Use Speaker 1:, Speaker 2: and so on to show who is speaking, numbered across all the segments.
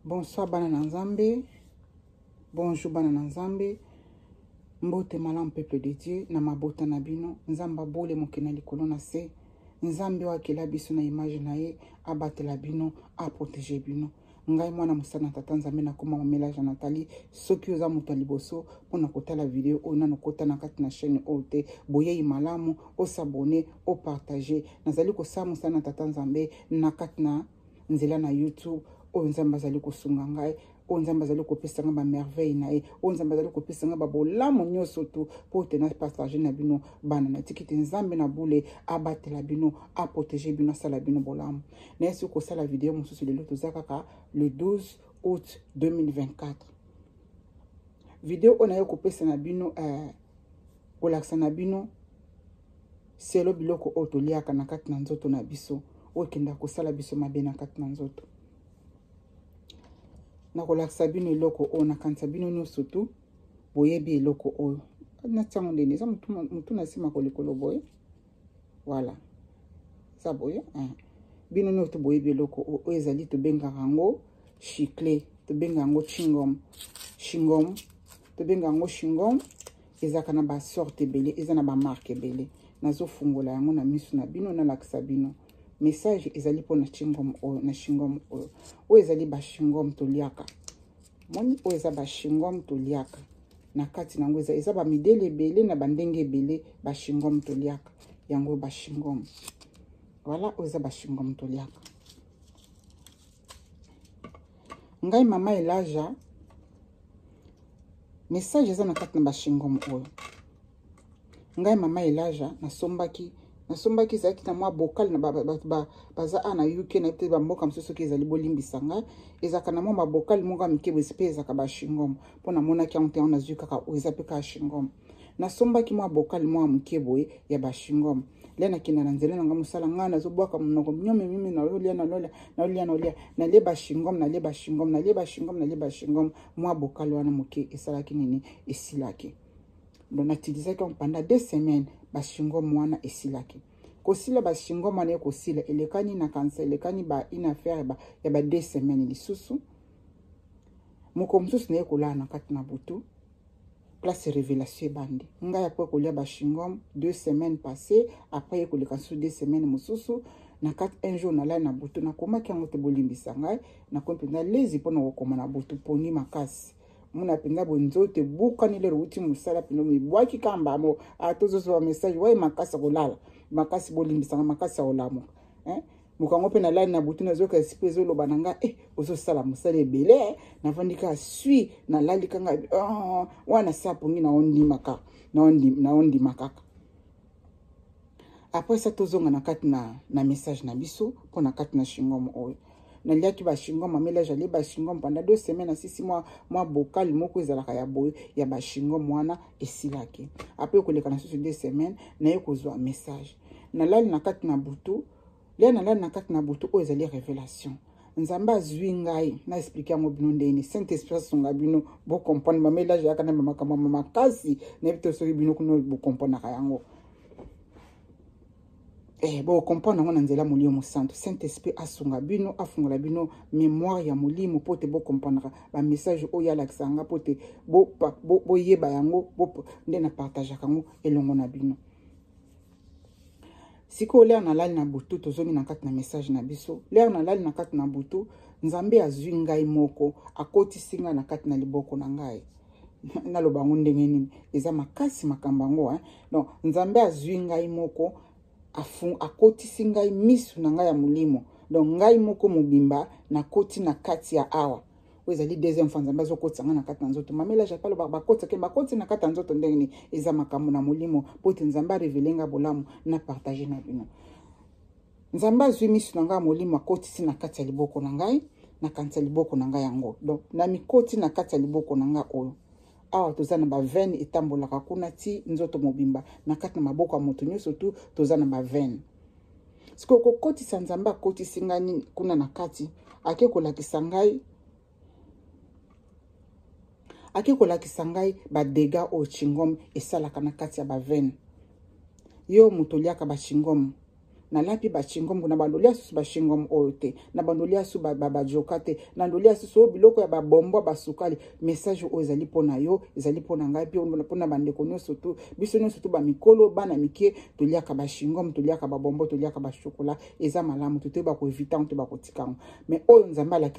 Speaker 1: Bonsoir bana na Nzambe. Bonjour bana na Nzambe. Mbote malam peuple de Dieu na mabota na bino. Nzamba bole mokena likolo na se. Nzambe wakela biso na image na ye abatela bino a protéger bino. Ngai mwana musana tata Nzambe na koma Mamelaja Nathalie soki oza moto liboso pona kotala video o nano kota na kati na chaîne ote boye malamu o s'abonner o partager nazali ko sa musana tata Nzambe na kati na nzela na YouTube o Nzambe azali kosunga ngai o Nzambe azali kopesa nga ba merveille na ye o Nzambe azali kopesa nga ba bolamu nyonso tu po te na partager na bino bana na tikiti Nzambe na bule abatela bino a protéger bino sala bino bolamu na yesu ko sala video mosusu lelo tozaka le 12 août 2024 video on a yo kopesa na bino kolaksa na bino selo biloko o toliaka na kati na nzoto na biso o kenda ko sala biso mabe na kati na nzoto na kolaksa bino eloko o na kanisa bino nyonso tu boyebi eloko oyo na tsango ndene eza mutu na sima kolikolo boye voilà ça boye bino nyonso boyebi eloko oyo ezali tobengaka yango chicle tobengaka yango chingom tobengaka yango chingom ezaka na ba sorte ebele eza na ba marque ebele nazofungola yango na misu na bino nalakisa bino message ezali po na chingom oyo ezali ba chingom toliaka moni oyo eza ba chingom toliaka na kati nango eza ba midele ebele na bandenge ebele ba chingom toliaka yango ba chingom voilà oyo eza ba chingom toliaka ngai mama Elaja message eza na kati na ba chingom oyo ngai mama Elaja nasombaki ezalaki na mwa bokal na baza na UK na te bamboka mosusu ki ezali bolimbisa ngai ezaka na mwa bokal moko mike mpe ezaka ba chingom mpo namonaki yango te nazwi kaka oyo eza mpe kaka chingom nasombaki mwa bokal mwa moke boye ya ba chingom le nakenda na nzela nanga mosala ngai nazobwaka monoko nyome mimi nalia nalie ba chingom mwa bokal wana moke esalaki nini esilaki donc natilizaki yango pendant 2 semaines ba chingom wana esilaki kosila ba chingom wana ekosila elekani na kansa elekani ba une affaire ya ba 2 semaines lisusu moko mosusu na ekola na kati na butu place révélation bandi ngai après kolia ba chingom 2 semaines passées après ekoleka sur 2 semaines mosusu na kati un jour na la na butu na komaki yango te bolimbisa ngai na kompenda lezi pona kokoma na butu poni makasi muna penda bonzote bukani le ruti musala pino mibwaki kamba mo atozo wa message wa makasa kolala makasi bolimbisa makasa olamo mukango pe na line na butu na zoka espezo lo bananga ozo sala musala ebele na vandika sui na lali kanga wana sapo ngi na ondi makaka après ça tozonga na kati na message na biso po na kati na chingom oyo na liaki ba chingom Mamelaja li ba chingom pendant 2 semaines à 6 mois moi bokal moko ezalaka ya boye ya ba chingom wana esilaki après koleka na sur 2 semaines na ekozwa message na lali na kati na butu le na lali na kati na butu oyo ezali révélation Nzamba azwi ngai na expliquer yango bino ndeni Saint Esprit songa bino bo comprendre Mamelaja yakana mama kasi na bito soki bino kuno bo comprendre yango bo comprendre ngo na nzela molimo santo Saint Esprit asunga bino afungola bino mémoire ya molimo pote bo comprendre ba message o ya laksanga pote bo yeba yango bo nde na partage kango elongo na bino siko le na lali na butu tozongi na kati na message na biso le na lali na kati na butu Nzambe azwi ngai moko akoti singa na kati na liboko na ngai na lobango ndenge nini eza makasi makambango donc Nzambe azwi ngai moko akotisi ngai misu na ngai ya molimo donc ngai moko mobimba na koti na kati ya awa oyo ezali deuxième fois Nzambe azokotisa ngai na kati na nzoto Mamelaja palo bakoti na kati ya nzoto ndenge nini eza makambo na molimo po te Nzambe arevele nga bolamu na partager na bino Nzambe azwi misu na ngai ya molimo akotisi na kati ya liboko na ngai na kanisa liboko na ngai yango donc na mikoti na kati ya liboko na ngai oyo awa toza na ba veine etambolaka kuna ti nzoto mobimba na kati na maboko ya moto nyonso tu toza na ba veine siko kokotisa Nzambe akotisi ngai kuna na kati ake kolakisa ngai ba dégâts o chingom esalaka na kati ya ba veine yo moto liaka ba chingom na lapi ba chingom na bandolia su ba chingom ote na bandolia su ba jokate na bandolia su biloko ya ba bombo ba sukali message o ezali pona yo ezali pona ngai pe pona bande konyo surtout biso no surtout ba mikolo bana mikie tolia ka ba chingom tolia ka ba bombo tolia ka ba chocolat eza malamu tuto ba ko evitant to ba ko tikango mais o nzamba la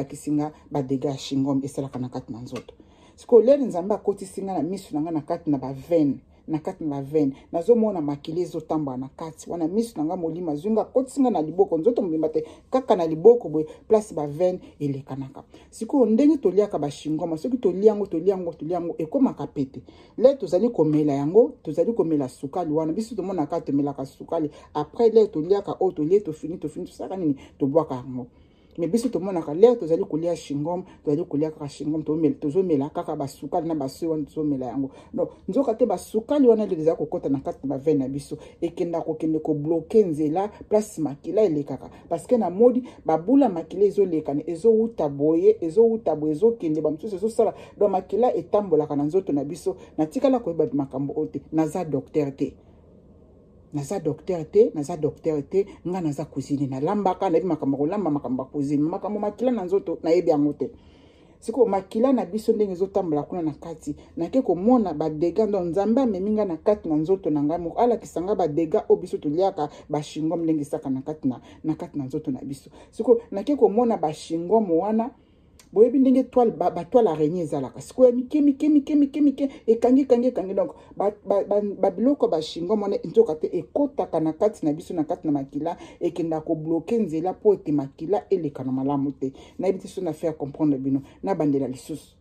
Speaker 1: kisinga ba dégâts chingom esala kana kat na nzoto siko le nzamba koti singa na misu na kati na ba veine na kati na veine nazomona makili zo tamba na kati wana misu nanga molima zunga kotinga na liboko nzoto mbimba te kaka na liboko boy place ba veine elekanaka siko ndenge toliaka ba shingoma soki toliango ekomaka pete le tozali komela yango tozali komela sukali wana biso tomona kati melaka sukali après le toliaka o tolie to fini tosaka nini tobwaka yango mais biso to mona ka l'air tozali kolia shingom tozali kolia ka shingom tozomela kaka basukali na baso wana tozomela yango donc nzoka te basukali wana leza kokota na kati na veine na biso ekenda kokende ko bloquer nzela place makila elekaka parce que na modi babula makila ezoleka ezouta boye ezokende bamsusu ezosala donc makila etambolaka na nzoto na biso na tikala koyeba makambo ote naza docteur te naza docteur te nga naza cuisine na lambaka na makambo kolamba makambo cuisine makambo makila na nzoto na yebi yango te siko makila na biso ndenge ezotambola kuna na kati nake komona ba dégâts ndo nzambe ameminga na kati na nzoto na ngai moko ala kisanga ba dégâts o biso toliaka ba shingom ndenge saka na kati na nzoto na biso siko nake komona ba shingom wana boyebi ndenge toile ba toile araignée ezalaka siko ya mike ekangi donc ba biloko ba shingom wana nzoka te ekotaka na kati na biso na kati na makila ekenda ko bloquer nzela po ete makila eleka na malamu te na yebi so na faire comprendre bino na bandela lisusu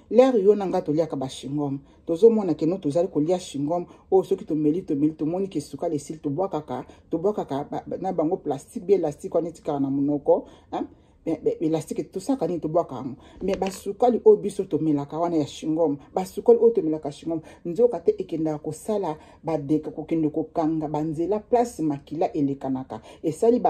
Speaker 1: l'air yo nanga toliaka ba shingom tozomona keno tozali kolia shingom o soki tomeli tomoni ke sukali esili tobwakaka na bango plastique bien élastique wana etikaka na monoko hein élastique tout ça kani to bwaka mais basukali o biso to melaka wana ya shingom basukali o to melaka shingom nzoka te ekenda ko sala ba deka ko kende ko kanga banzela place makila elekanaka esali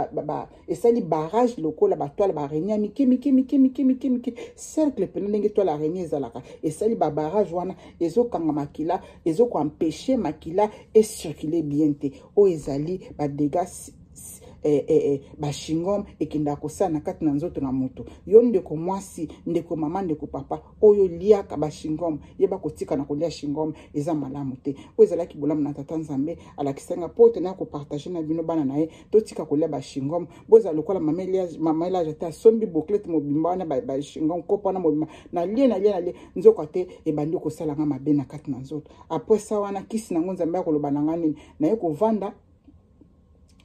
Speaker 1: esali barrage lokola ba toile ba araignée miki cercle pena ndenge toile araignée ezalaka esali ba barrage wana ezokanga makila ezoko empêcher makila et circuler bien te o ezali ba dégâts ba shingom ekenda kosana kati na nzoto na moto yo ndeko mwasi ndeko mama ndeko papa oyo liaka ba shingom yeba kotika na kolia shingom eza malamu te o ezalaki bolamu na tata nzambe alakisanga pote na ko partager na bino bana nae totika kolia ba shingom boza lokola mamela jata sombi bouclette mobimba na ba shingom kopa na mobimba na lie nzoka te ebandi kosala nga mabe na kati na nzoto après ça wana kisi na nzambe akoloba na ngani na ye kovanda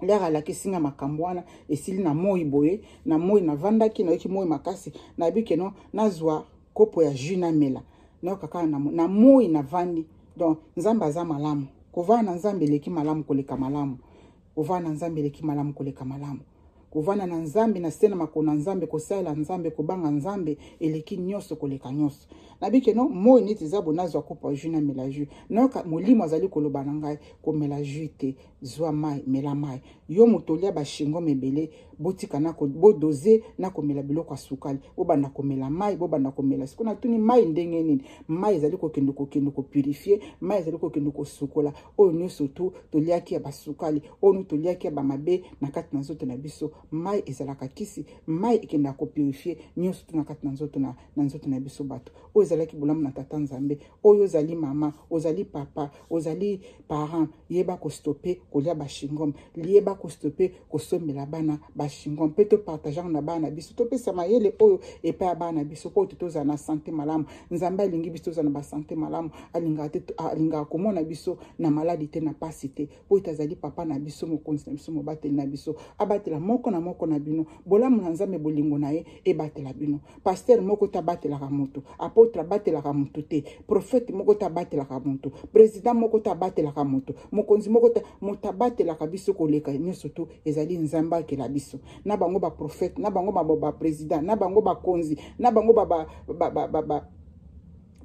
Speaker 1: Lera la kisinga makambwana esili na moi boye na moi na vandaki na yoki moi makasi na bike no nazwa kopo ya jus na mela na kaka na moi na vandi donc nzamba za malamu kovana nzambe leki malamu koleka malamu kovana nzambe leki malamu koleka malamu kovana na nzambe na sena makona nzambe kosala nzambe kobanga nzambe eleki nyoso koleka nyoso na bike no moi niti za bonazwa kopo ya jus na mela jus na molimo azali koloba na ngai ko mela jus te zwa mai mela mai yo motolia ba shingo mebele botika na ko bodoze na ko mela biloko asukali bobanda ko mela mai bobanda ko mela sikona tuni mai ndenge nini mai ezali ko kendo ko purifier mai ezali ko kendo ko sukola o nyoso tu toliaki ya basukali o no toliaki ya ba mabe na kati na nzoto na biso mai ezalaka kisi mai ekenda ko purifier nyoso tu na kati na nzoto na biso bato o ezalaki bolamu na tata nzambe oyo ozali mama ozali papa ozali parent yeba ko stopper kolia ba shingom lieba ko stopper ko somela bana ba shingom peto partager na bana biso to pesa mayele oyo epa bana biso ko toza na santé malamu nzambe alingi biso toza na ba santé malamu alinga komona biso na maladie te na pasi te po itazali papa na biso mokonzi na biso mobateli na biso abatela moko na bino bolamu na nzambe bolingo na ye ebatela bino pasteur moko tabatelaka moto apôtre batelaka moto te prophète moko tabatelaka moto président moko tabatelaka moto mokonzi moko motabatelaka biso koleka nyonso to ezali nzamba akela biso na bango ba prophète na bango ba président na bango ba konzi na bango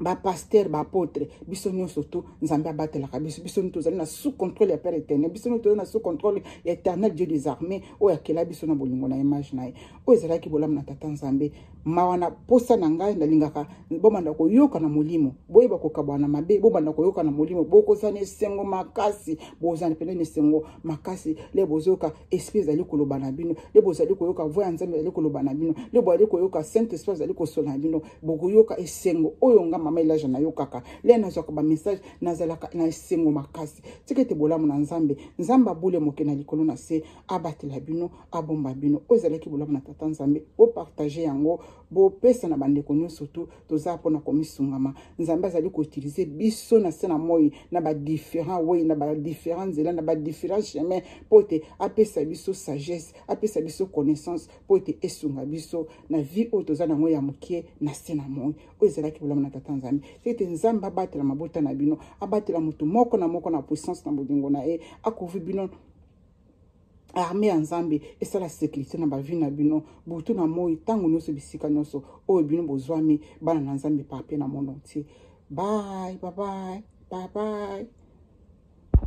Speaker 1: ba pasteur ba apôtre biso nyonso to nzambe abatelaka biso biso tozali na sous contrôle ya Père éternel biso tozali na sous contrôle ya éternel Dieu des armées oyo akela biso na bolingo na image na ye oyo ezalaki bolamu na tata nzambe mawa na posa na ngai nalingaka bomanda koyoka na molimo boyeba kokabwa na mabe bomanda koyoka na molimo bokozana esengo makasi bozana pene esengo makasi le bozoka esprit ezali koloba na bino le bozali koyoka voix ya nzambe ezali koloba na bino le bozali koyoka saint esprit ezali kosola na bino bokoyoka esengo oyo nga mama ilaja na yo kaka le nazwaka ba message nazalaka na esengo makasi tika ete bolamu na nzambe nzamba bule moke na likolo na se abatela bino abomba bino oyo ezalaki bolamu na tata nzambe o partager yango bo pesa na bandeko nyonso to toza pona komisungama nzambe azali ko utiliser biso na se na moi na ba différents way na ba différents nzela na ba différents chemins pote apesa biso sagesse apesa biso connaissance pote esunga biso na vie oyo toza na moi ya mokie na se na moi oyo ezalaki bolamu na tata nzambe tete nzambe abatela mabota na bino abatela moto moko na puissance na bolingo na ye akovi bino armée ya nzambe esala sécurité na bavi na bino butu na moi ntango nyonso bisika nyonso oyo bino bozwami bana na nzambe pape na monde entier bye bye bye bye bye.